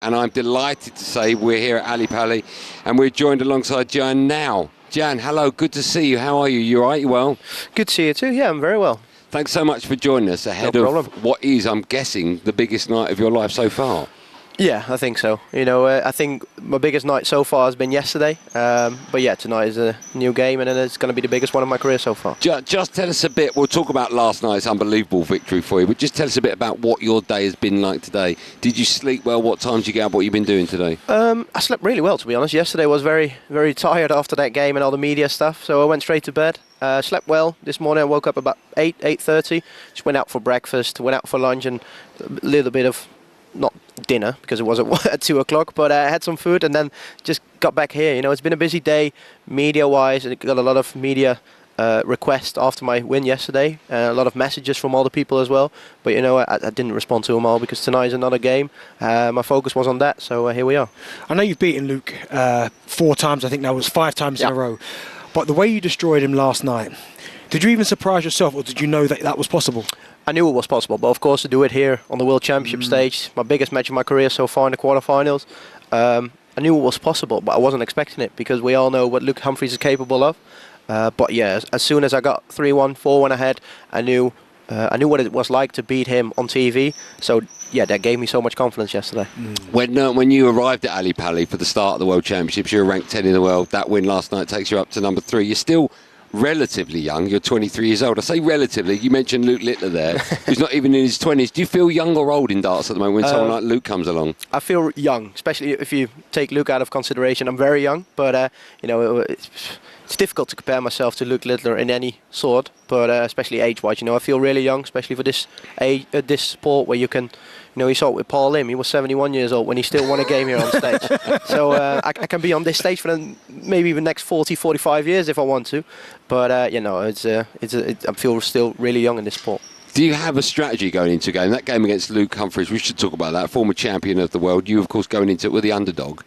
And I'm delighted to say we're here at Ali Pali and we're joined alongside Gian now. Gian, hello, good to see you. How are you? You all right? You well? Good to see you too. Yeah, I'm very well. Thanks so much for joining us ahead of what is, I'm guessing, the biggest night of your life so far. Yeah, I think so. You know, I think my biggest night so far has been yesterday. But yeah, tonight is a new game, and then it's going to be the biggest one of my career so far. Just tell us a bit. We'll talk about last night's unbelievable victory for you, but just tell us a bit about what your day has been like today. Did you sleep well? What time did you get up? What you've been doing today? I slept really well, to be honest. Yesterday was very, very tired after that game and all the media stuff, so I went straight to bed. Slept well. This morning I woke up about 8:30. Just went out for breakfast, went out for lunch, and a little bit of, not dinner because it was at 2 o'clock, but I had some food and then just got back here. You know, it's been a busy day media-wise, and I got a lot of media requests after my win yesterday. A lot of messages from all the people as well, but you know, I didn't respond to them all because tonight is another game. My focus was on that, so here we are. I know you've beaten Luke 4 times. I think that was 5 times in a row. But the way you destroyed him last night, did you even surprise yourself, or did you know that that was possible? I knew it was possible, but of course to do it here on the World Championship stage, my biggest match of my career so far in the quarterfinals, I knew it was possible, but I wasn't expecting it because we all know what Luke Humphries is capable of. But yeah, as soon as I got 3-1, 4-1 ahead, I knew what it was like to beat him on TV. So yeah, that gave me so much confidence yesterday. When you arrived at Ali Pali for the start of the World Championships, you were ranked 10 in the world. That win last night takes you up to number 3. You're still relatively young. You're 23 years old. I say relatively. You mentioned Luke Littler there, who's not even in his 20s. Do you feel young or old in darts at the moment when someone like Luke comes along? I feel young, especially if you take Luke out of consideration. I'm very young, but you know, it's difficult to compare myself to Luke Littler in any sort, but especially age-wise. You know, I feel really young, especially for this age, this sport where you can. You know, you saw it with Paul Lim. He was 71 years old when he still won a game here on stage. So I can be on this stage for maybe the next 40, 45 years if I want to. But you know, I feel still really young in this sport. Do you have a strategy going into a game? That game against Luke Humphries, we should talk about that. Former champion of the world. You, of course, going into it with the underdog.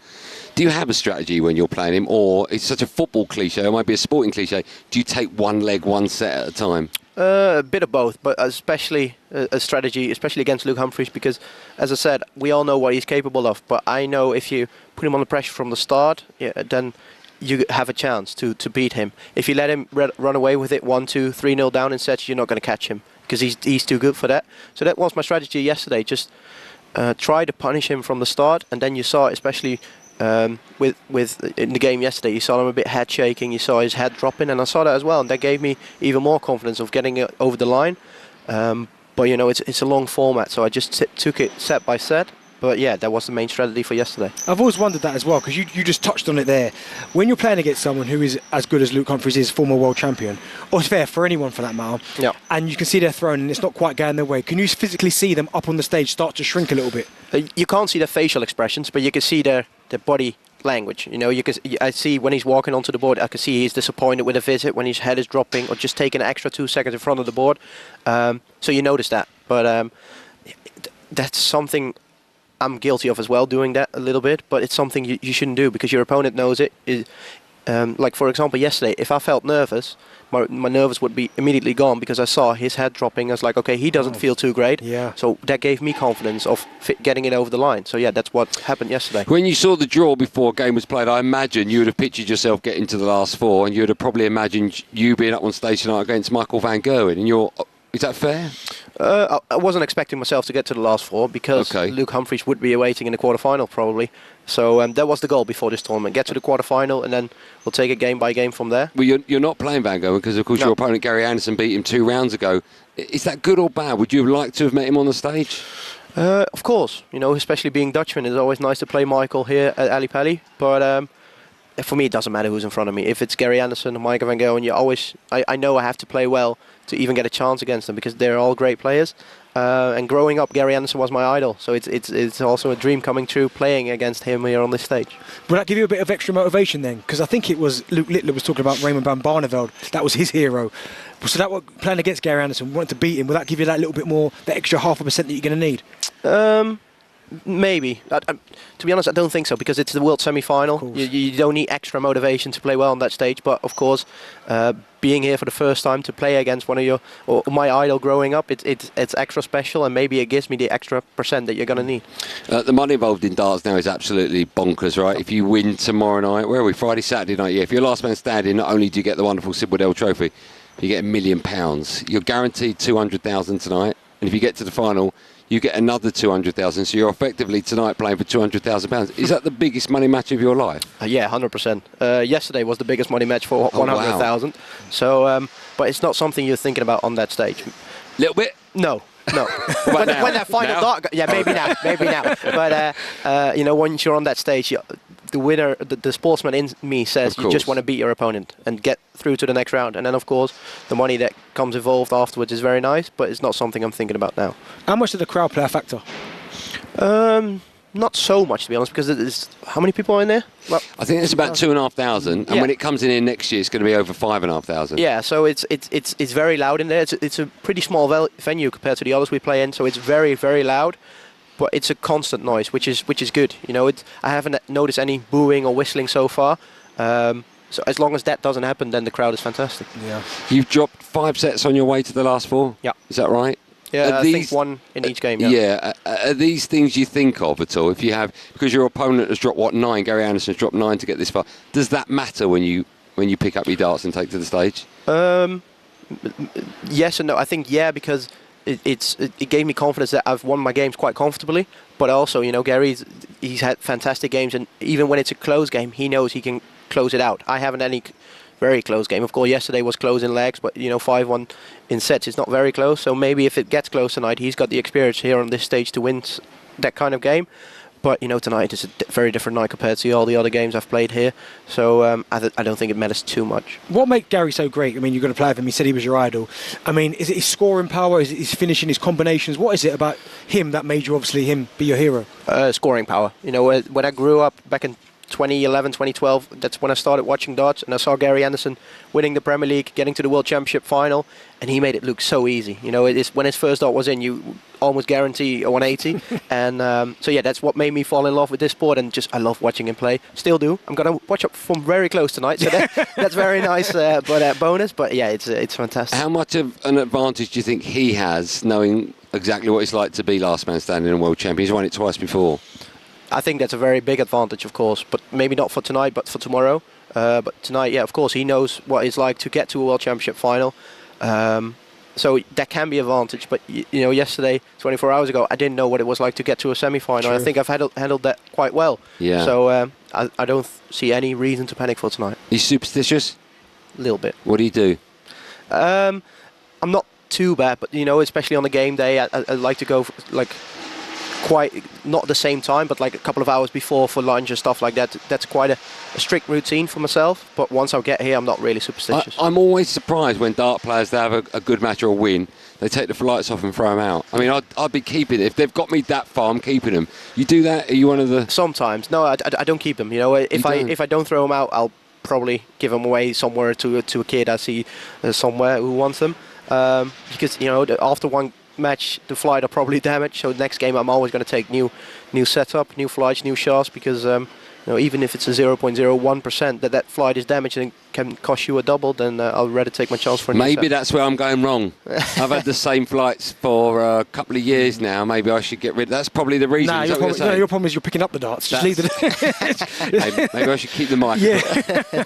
Do you have a strategy when you're playing him, or it's such a football cliche, or it might be a sporting cliche? Do you take one leg, one set at a time? A bit of both, but especially a strategy, especially against Luke Humphries, because, as I said, we all know what he's capable of. But I know if you put him under pressure from the start, then you have a chance to beat him. If you let him run away with it 1-2, 3-0 down in sets, you're not going to catch him because he's too good for that. So that was my strategy yesterday. Just try to punish him from the start, and then you saw it, especially with in the game yesterday, you saw him a bit head shaking, you saw his head dropping, and I saw that as well, and that gave me even more confidence of getting it over the line. But you know, it's a long format, so I just took it set by set. But yeah, that was the main strategy for yesterday. I've always wondered that as well, because you just touched on it there. When you're playing against someone who is as good as Luke Humphries is, former world champion, or it's fair for anyone for that matter, and you can see they're thrown and it's not quite going their way, can you physically see them up on the stage start to shrink a little bit? You can't see their facial expressions, but you can see their body language. You know, I see when he's walking onto the board, I can see he's disappointed with a visit when his head is dropping or just taking an extra 2 seconds in front of the board. So you notice that, but that's something I'm guilty of as well, doing that a little bit, but it's something you shouldn't do because your opponent knows it. Like for example yesterday, if I felt nervous, my nerves would be immediately gone because I saw his head dropping. I was like, okay, he doesn't feel too great. Yeah. So that gave me confidence of getting it over the line. So yeah, that's what happened yesterday. When you saw the draw before a game was played, I imagine you would have pictured yourself getting to the last 4, and you would have probably imagined you being up on stage tonight against Michael van Gerwen. And is that fair? I wasn't expecting myself to get to the last 4 because Luke Humphries would be awaiting in the quarterfinal probably. So that was the goal before this tournament: get to the quarterfinal, and then we'll take it game by game from there. Well, you're not playing Van Gerwen because, of course, your opponent Gary Anderson beat him 2 rounds ago. Is that good or bad? Would you have liked to have met him on the stage? Of course, you know, especially being Dutchman, it's always nice to play Michael here at Ali Pali. But for me, it doesn't matter who's in front of me. If it's Gary Anderson or Michael van Gerwen, I know I have to play well to even get a chance against them because they're all great players. And growing up, Gary Anderson was my idol, so it's also a dream coming true playing against him here on this stage. Will that give you a bit of extra motivation then? Because I think it was Luke Littler was talking about Raymond van Barneveld. That was his hero. So that was playing against Gary Anderson, wanting to beat him. Will that give you that little bit more, that extra 0.5% that you're going to need? Maybe. To be honest, I don't think so, because it's the World Semi-Final. You don't need extra motivation to play well on that stage. But of course, being here for the first time to play against one of my idol growing up, it's extra special, and maybe it gives me the extra % that you're going to need. The money involved in darts now is absolutely bonkers, right? If you win tomorrow night, where are we? Friday, Saturday night. Yeah. If you're last man standing, not only do you get the wonderful Sid Waddell Trophy, you get £1 million. You're guaranteed 200,000 tonight, and if you get to the final, you get another 200,000. So you're effectively tonight playing for £200,000. Is that the biggest money match of your life? Yeah, 100%. Yesterday was the biggest money match for 100,000. Wow. So, but it's not something you're thinking about on that stage. Little bit? No. when that final dart, yeah, maybe now. But once you're on that stage, the winner, the sportsman in me says you just want to beat your opponent and get through to the next round. And then, of course, the money that comes involved afterwards is very nice, but it's not something I'm thinking about now. How much did the crowd play a factor? Not so much, to be honest, because it's, how many people are in there? Well, I think it's about 2,500, and when it comes in here next year, it's going to be over 5,500. Yeah, so it's very loud in there. It's a pretty small venue compared to the others we play in, so it's very, very loud. But it's a constant noise, which is good. I haven't noticed any booing or whistling so far. So as long as that doesn't happen, then the crowd is fantastic. Yeah. You've dropped 5 sets on your way to the last 4. Yeah. Is that right? Yeah, I think 1 in each game. Yeah. Are these things you think of at all? If you have, because your opponent has dropped 9, Gary Anderson's dropped 9 to get this far. Does that matter when you pick up your darts and take to the stage? Yes and no. I think because it gave me confidence that I've won my games quite comfortably. But also, Gary's he's had fantastic games, and even when it's a close game, he knows he can close it out. I haven't any very close game. Of course, yesterday was close in legs, but 5-1 in sets is not very close. So maybe if it gets close tonight, he's got the experience here on this stage to win that kind of game. But tonight is a very different night compared to all the other games I've played here. So I don't think it matters too much. What makes Gary so great? I mean, you're going to play with him. He said he was your idol. I mean, is it his scoring power? Is it his finishing, his combinations? What is it about him that made you obviously be your hero? Scoring power. When I grew up back in 2011, 2012, that's when I started watching darts, and I saw Gary Anderson winning the Premier League, getting to the World Championship final, and he made it look so easy. When his first dart was in, you almost guarantee a 180, and that's what made me fall in love with this sport, and I love watching him play. Still do. I'm gonna watch up from very close tonight, so that's very nice, but bonus. But yeah, it's fantastic. How much of an advantage do you think he has, knowing exactly what it's like to be last man standing and world champion? He's won it twice before. I think that's a very big advantage, of course, but maybe not for tonight, but for tomorrow. But tonight, of course, he knows what it's like to get to a World Championship final. So that can be an advantage. But, yesterday, 24 hours ago, I didn't know what it was like to get to a semi-final. True. I think I've handled that quite well. Yeah. So I don't see any reason to panic for tonight. Are you superstitious? A little bit. What do you do? I'm not too bad, but, especially on the game day, I like to go, quite not at the same time, but like a couple of hours before for lunch and stuff like that. That's quite a strict routine for myself, but once I get here, I'm not really superstitious. I'm always surprised when dart players, they have a good match or a win, they take the lights off and throw them out. I mean, I'd be keeping it. If they've got me that far, I'm keeping them. You do that? Are you one of the... Sometimes. No, I don't keep them. If I don't throw them out, I'll probably give them away somewhere to a kid I see somewhere who wants them. Because, after one match, the flight are probably damaged, so next game I'm always going to take new setup, new flights, new shafts, because even if it's a 0.01% that flight is damaged and can cost you a double, then I'll rather take my chance for a new Maybe set. That's where I'm going wrong. I've had the same flights for a couple of years now. Maybe I should get rid of that's probably the reason. Your problem is you're picking up the darts. Just leave it. maybe I should keep the mic. Yeah.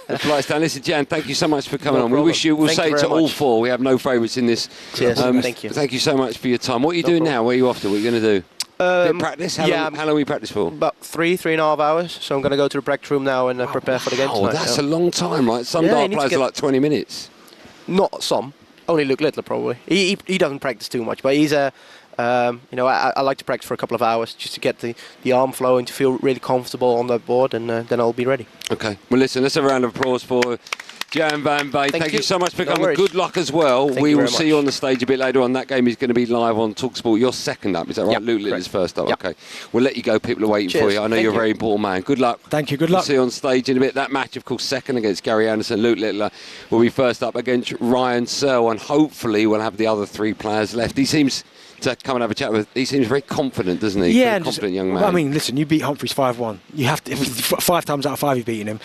The flights down. Listen, Gian, thank you so much for coming on. We wish you, we'll say it to all 4. We have no favourites in this. Cheers. Thank you. Thank you so much for your time. What are you doing now? Where are you off to? What are you going to do? Bit practice? How long will you practice for? About 3.5 hours. So I'm going to go to the practice room now and prepare for the game tonight. Oh, that's a long time, right? Some dart players are like 20 minutes. Not some. Only Luke Littler, probably. He doesn't practice too much, but he's I like to practice for a couple of hours just to get the arm flowing, to feel really comfortable on that board, and then I'll be ready. Okay. Well, listen, let's have a round of applause for Gian van Veen. Thank you so much for coming. Good luck as well. We will see you on the stage a bit later on. That game is going to be live on TalkSport. You're second up, is that right? Yep, Luke Littler's first up. Yep. Okay. We'll let you go. People are waiting for you. I know you're a very important man. Good luck. Thank you. Good luck. We'll see you on stage in a bit. That match, of course, second against Gary Anderson. Luke Littler will be first up against Ryan Searle, and hopefully we'll have the other 3 players left. He seems to come and have a chat with. He seems very confident, doesn't he? Yeah, very confident young man. Well, I mean, listen, you beat Humphries 5-1. You have to. If 5 times out of 5 you've beaten him,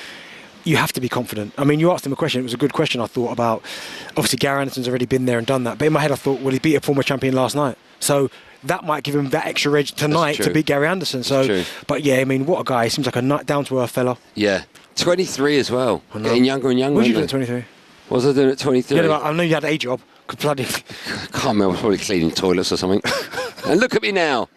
you have to be confident. I mean, you asked him a question. It was a good question. I thought about. Obviously, Gary Anderson's already been there and done that. But in my head, I thought, well, he beat a former champion last night, so that might give him that extra edge tonight to beat Gary Anderson. So, but yeah, I mean, what a guy! He seems like a down to earth fella. Yeah, 23 as well. Getting younger and younger. What did you do at 23? What was I doing at 23? Yeah, I know you had a job. Bloody. I can't remember. I was probably cleaning toilets or something. And look at me now.